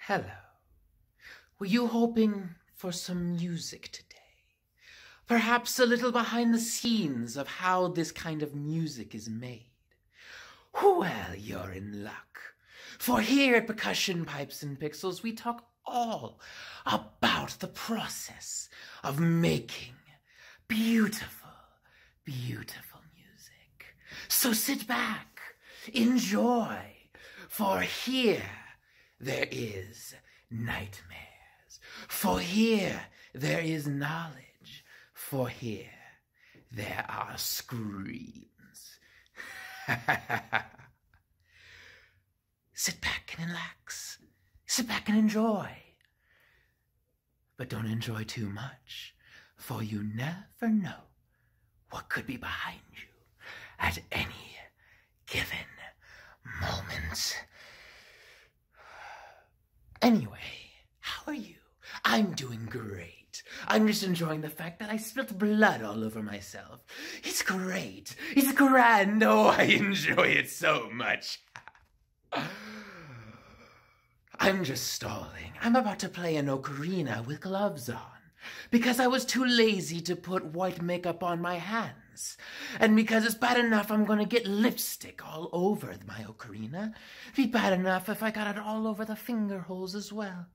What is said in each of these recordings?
Hello. Were you hoping for some music today? Perhaps a little behind the scenes of how this kind of music is made? Well, you're in luck. For here at Percussion Pipes and Pixels, we talk all about the process of making beautiful, beautiful music. So sit back, enjoy, for here there is nightmares, for here there is knowledge, for here there are screams. Sit back and relax. Sit back and enjoy. But don't enjoy too much, for you never know what could be behind you at any given moment. Anyway, how are you? I'm doing great. I'm just enjoying the fact that I spilt blood all over myself. It's great. It's grand. Oh, I enjoy it so much. I'm just stalling. I'm about to play an ocarina with gloves on because I was too lazy to put white makeup on my hands. And because it's bad enough I'm going to get lipstick all over my ocarina, it'd be bad enough if I got it all over the finger holes as well.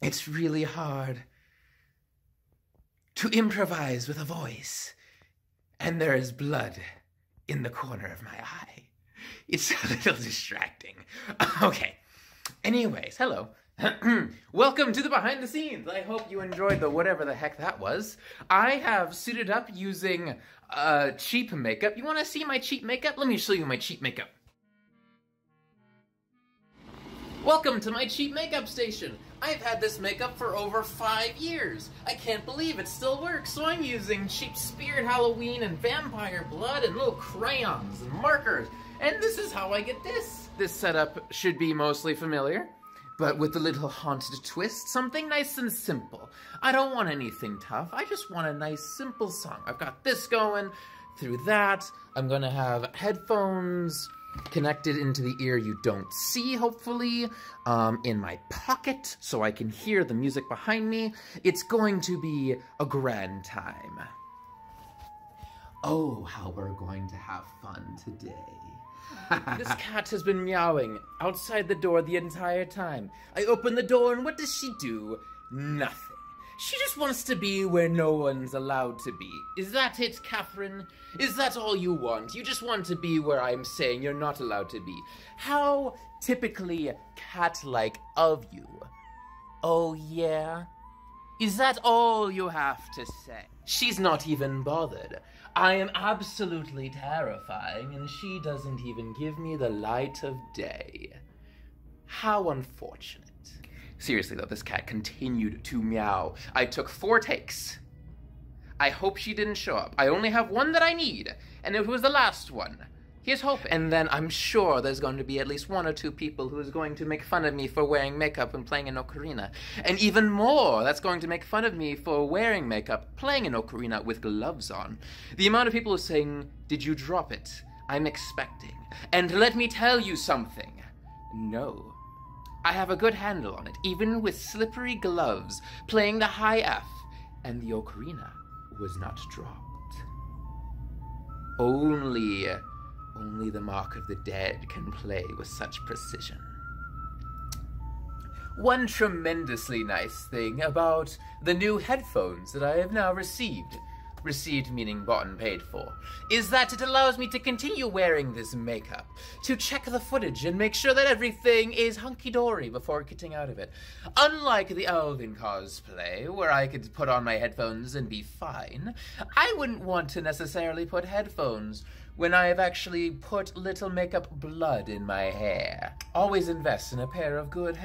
It's really hard to improvise with a voice, and there is blood in the corner of my eye. It's a little distracting. Okay. Anyways, hello. Welcome to the behind the scenes. I hope you enjoyed the whatever the heck that was. I have suited up using cheap makeup. You want to see my cheap makeup? Let me show you my cheap makeup. Welcome to my cheap makeup station. I've had this makeup for over 5 years. I can't believe it still works, so I'm using cheap Spirit Halloween and vampire blood and little crayons and markers. And this is how I get this. This setup should be mostly familiar, but with a little haunted twist, something nice and simple. I don't want anything tough, I just want a nice simple song. I've got this going, through that, I'm gonna have headphones connected into the ear you don't see, hopefully, in my pocket, so I can hear the music behind me. It's going to be a grand time. Oh, how we're going to have fun today. This cat has been meowing outside the door the entire time. I open the door and what does she do? Nothing. She just wants to be where no one's allowed to be. Is that it, Catherine? Is that all you want? You just want to be where I'm saying you're not allowed to be. How typically cat-like of you. Oh, yeah? Is that all you have to say? She's not even bothered. I am absolutely terrifying, and she doesn't even give me the light of day. How unfortunate. Seriously though, this cat continued to meow. I took 4 takes. I hope she didn't show up. I only have one that I need, and it was the last one. Here's hoping. And then I'm sure there's going to be at least 1 or 2 people who is going to make fun of me for wearing makeup and playing an ocarina. And even more, that's going to make fun of me for wearing makeup, playing an ocarina with gloves on. The amount of people who are saying, "Did you drop it?" I'm expecting. And let me tell you something. No. I have a good handle on it, even with slippery gloves, playing the high F, and the ocarina was not dropped. Only the mark of the dead can play with such precision. One tremendously nice thing about the new headphones that I have now received meaning bought and paid for, is that it allows me to continue wearing this makeup, to check the footage and make sure that everything is hunky-dory before getting out of it. Unlike the Elven cosplay, where I could put on my headphones and be fine, I wouldn't want to necessarily put headphones when I have actually put little makeup blood in my hair. Always invest in a pair of good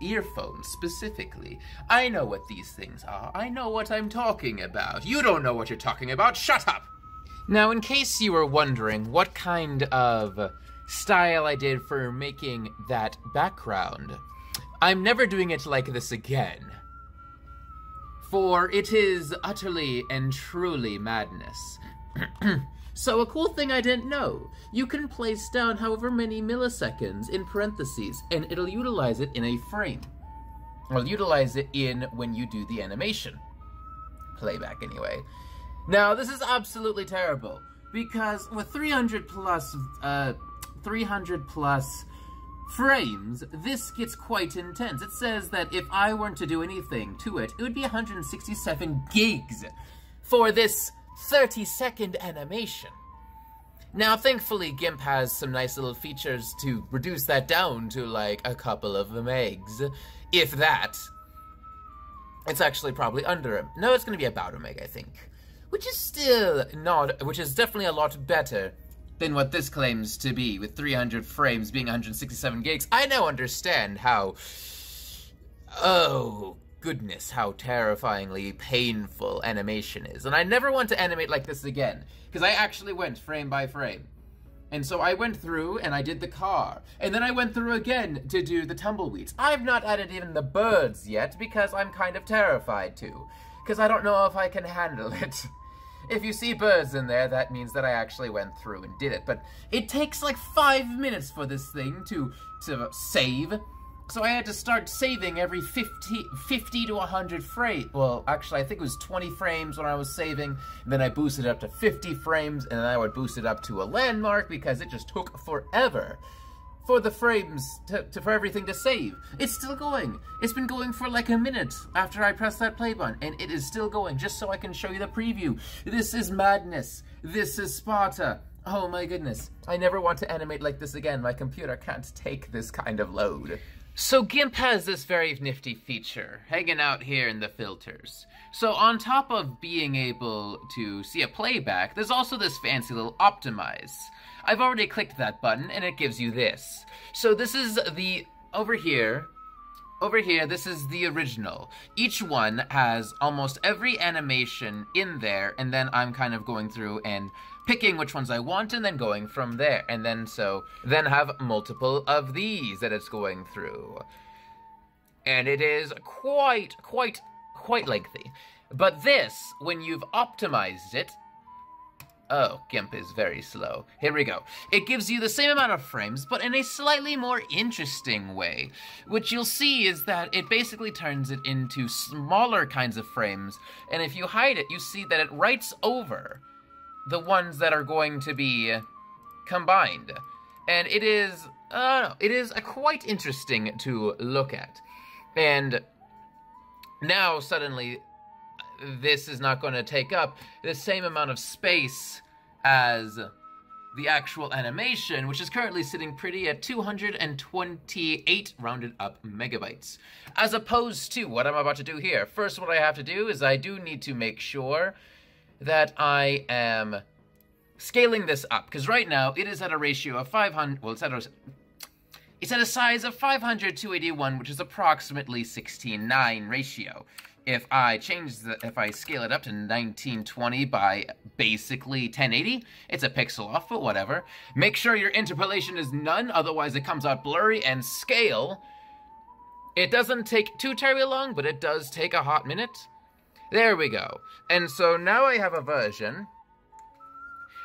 earphones, specifically. I know what these things are. I know what I'm talking about. You don't know what you're talking about. Shut up! Now, in case you were wondering what kind of style I did for making that background, I'm never doing it like this again. For it is utterly and truly madness. So a cool thing I didn't know, you can place down however many milliseconds in parentheses, and it'll utilize it in a frame. It'll utilize it in when you do the animation. Playback, anyway. Now, this is absolutely terrible, because with 300 plus frames, this gets quite intense. It says that if I weren't to do anything to it, it would be 167 gigs for this 30-second animation. Now, thankfully, GIMP has some nice little features to reduce that down to, like, a couple of megs. If that. It's actually probably under a... No, it's going to be about a meg, I think. Which is still not... Which is definitely a lot better than what this claims to be, with 300 frames being 167 gigs. I now understand how... Oh, goodness, how terrifyingly painful animation is. And I never want to animate like this again, because I actually went frame by frame. And so I went through and I did the car. And then I went through again to do the tumbleweeds. I've not added even the birds yet, because I'm kind of terrified to. Because I don't know if I can handle it. If you see birds in there, that means that I actually went through and did it. But it takes like 5 minutes for this thing to save. So I had to start saving every 50 to 100 frames. Well, actually, I think it was 20 frames when I was saving. And then I boosted it up to 50 frames, and then I would boost it up to a landmark, because it just took forever for the frames, for everything to save. It's still going. It's been going for like a minute after I pressed that play button, and it is still going, just so I can show you the preview. This is madness. This is Sparta. Oh my goodness. I never want to animate like this again. My computer can't take this kind of load. So GIMP has this very nifty feature hanging out here in the filters. So on top of being able to see a playback, there's also this fancy little optimize. I've already clicked that button and it gives you this. So this is the, over here, this is the original. Each one has almost every animation in there, and then I'm kind of going through and picking which ones I want and then going from there. And then then have multiple of these that it's going through. And it is quite lengthy. But this, when you've optimized it, oh, GIMP is very slow. Here we go. It gives you the same amount of frames, but in a slightly more interesting way. What you'll see is that it basically turns it into smaller kinds of frames, and if you hide it, you see that it writes over the ones that are going to be combined. And it is, it is quite interesting to look at. And now, suddenly, this is not going to take up the same amount of space as the actual animation, which is currently sitting pretty at 228 rounded up megabytes. As opposed to what I'm about to do here. First, what I have to do is I do need to make sure that I am scaling this up, because right now it is at a ratio of 500, well, it's at a size of 500 to 81, which is approximately 16:9 ratio. If I if I scale it up to 1920 by basically 1080, it's a pixel off, but whatever. Make sure your interpolation is none, otherwise it comes out blurry, and scale. It doesn't take too terribly long, but it does take a hot minute. There we go. And so now I have a version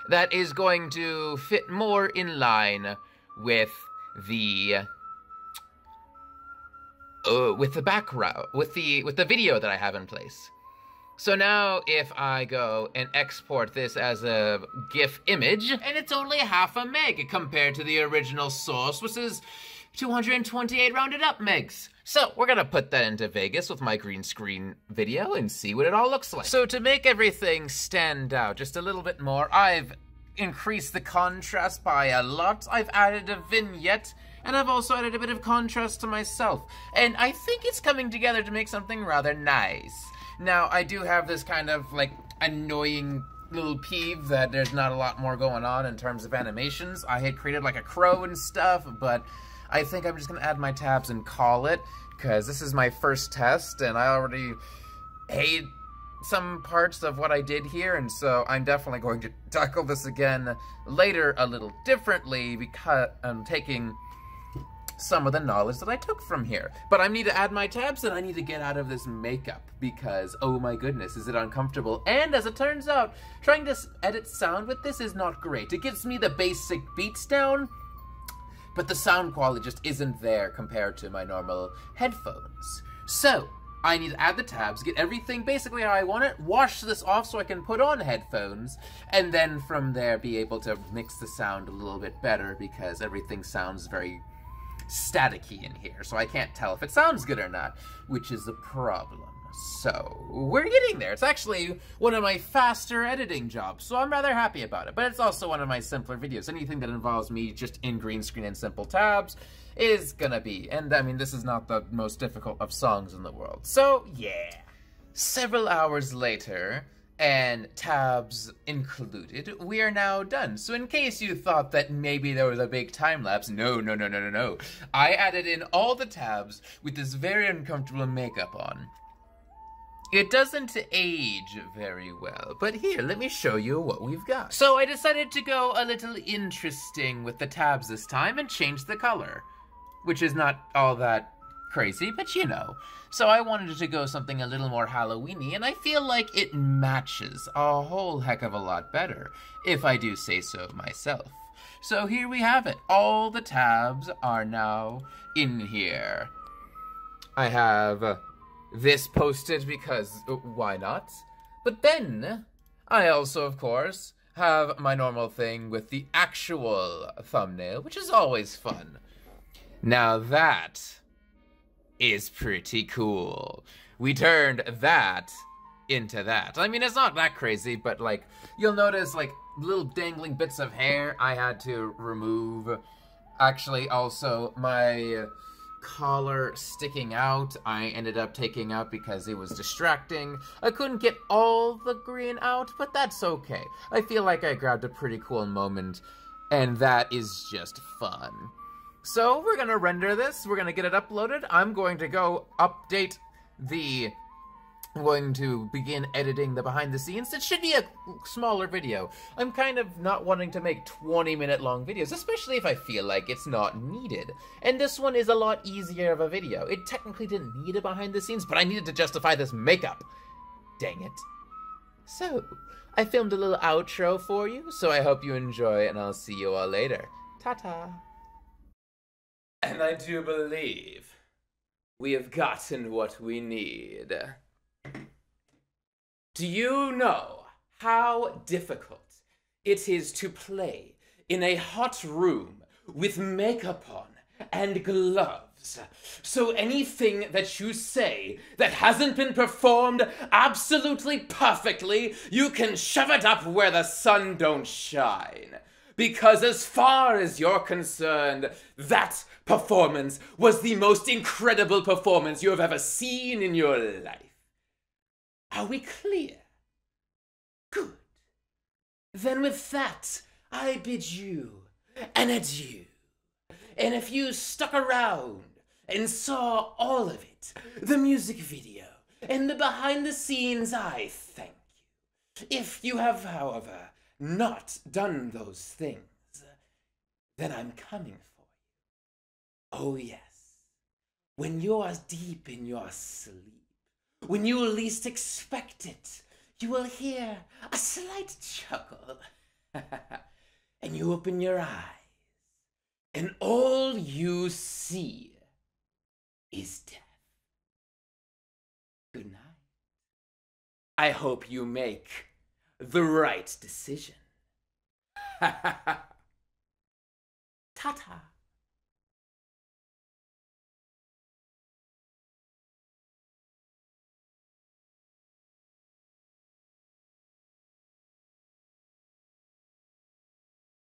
that is going to fit more in line with the background, with the video that I have in place. So now if I go and export this as a GIF image, and it's only half a meg compared to the original source, which is 228 rounded up megs. So we're gonna put that into Vegas with my green screen video and see what it all looks like. So to make everything stand out just a little bit more, I've increased the contrast by a lot. I've added a vignette, and I've also added a bit of contrast to myself. And I think it's coming together to make something rather nice. Now, I do have this kind of, like, annoying little peeve that there's not a lot more going on in terms of animations. I had created, like, a crow and stuff, but I think I'm just gonna add my tabs and call it, because this is my first test, and I already hate some parts of what I did here, and so I'm definitely going to tackle this again later a little differently, because I'm taking some of the knowledge that I took from here. But I need to add my tabs and I need to get out of this makeup because, oh my goodness, is it uncomfortable. And as it turns out, trying to edit sound with this is not great. It gives me the basic beats down, but the sound quality just isn't there compared to my normal headphones. So, I need to add the tabs, get everything basically how I want it, wash this off so I can put on headphones, and then from there be able to mix the sound a little bit better because everything sounds very staticky in here, so I can't tell if it sounds good or not, which is a problem. So, we're getting there. It's actually one of my faster editing jobs, so I'm rather happy about it. But it's also one of my simpler videos. Anything that involves me just in green screen and simple tabs is gonna be. And I mean, this is not the most difficult of songs in the world. So, yeah. Several hours later, and tabs included, we are now done. So in case you thought that maybe there was a big time lapse, no. I added in all the tabs with this very uncomfortable makeup on. It doesn't age very well, but here, let me show you what we've got. So I decided to go a little interesting with the tabs this time and change the color, which is not all that crazy, but you know. So I wanted to go something a little more Halloween-y, and I feel like it matches a whole heck of a lot better, if I do say so myself. So here we have it. All the tabs are now in here. I have this posted because why not? But then I also, of course, have my normal thing with the actual thumbnail, which is always fun. Now that is pretty cool. We turned that into that. I mean, it's not that crazy, but like, you'll notice like little dangling bits of hair I had to remove. Actually, also, my collar sticking out, I ended up taking out because it was distracting. I couldn't get all the green out, but that's okay. I feel like I grabbed a pretty cool moment, and that is just fun. So we're gonna render this, we're gonna get it uploaded. I'm going to go update I'm going to begin editing the behind the scenes. It should be a smaller video. I'm kind of not wanting to make 20-minute long videos, especially if I feel like it's not needed. And this one is a lot easier of a video. It technically didn't need a behind the scenes, but I needed to justify this makeup. Dang it. So, I filmed a little outro for you, so I hope you enjoy, and I'll see you all later. Ta-ta. And I do believe we have gotten what we need. Do you know how difficult it is to play in a hot room with makeup on and gloves? So anything that you say that hasn't been performed absolutely perfectly, you can shove it up where the sun don't shine. Because as far as you're concerned, that performance was the most incredible performance you have ever seen in your life. Are we clear? Good. Then with that, I bid you an adieu. And if you stuck around and saw all of it, the music video and the behind the scenes, I thank you. If you have, however, not done those things, then I'm coming for you. Oh yes, when you're deep in your sleep, when you least expect it, you will hear a slight chuckle, and you open your eyes, and all you see is death. Good night. I hope you make the right decision. Ta-ta.